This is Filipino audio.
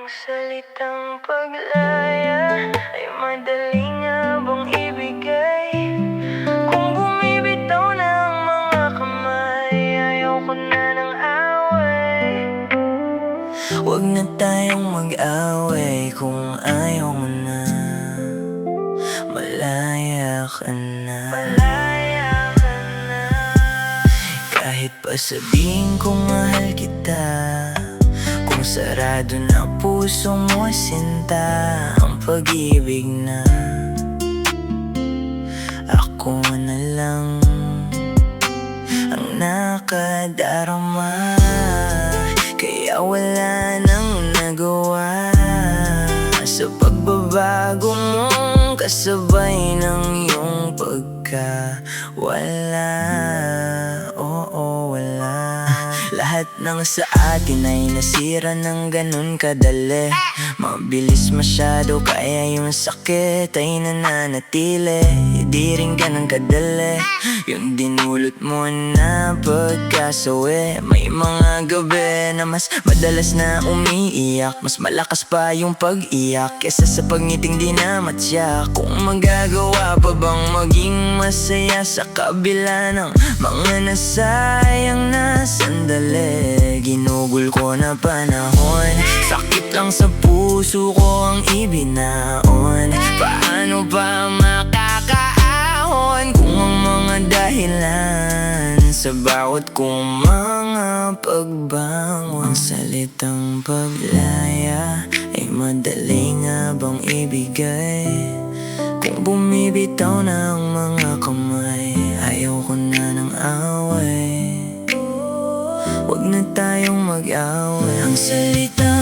Ang salitang paglaya ay madali nga bang ibigay? Kung bumibitaw na ang mga kamay, ayaw ko na ng away. Huwag na tayong mag-away kung ayaw mo na. Malaya ka na, malaya ka na. Kahit pa sabihin kong mahal kita, kung sarado na puso mo sinta ang pag-ibig na, ako na lang ang nakadarama. Kaya wala nang nagawa sa pagbabago mong kasabay ng iyong pagkawala. Oo, wala. Lahat ng sa atin ay nasira ng ganun kadali. Mabilis masyado kaya yung sakit ay nananatili. Di rin ganun kadali yung dinulot mo na pagkasawi. May mga gabi na mas madalas na umiiyak, mas malakas pa yung pag-iyak kesa sa pagniting di na matya. Kung magagawa pa bang maging masaya sa kabila ng mga nasayang na sandali. Ginugol ko na panahon, sakit lang sa puso ko ang ibinaon. Paano ba makakaahon kung ang mga dahilan sa bawat kong mga pagbangon? Ang salitang paglaya ay madali nga bang ibigay? Kung bumibitaw na ang mga kamay, ayaw ko na ng away. Huwag na tayong mag-away. Ang salita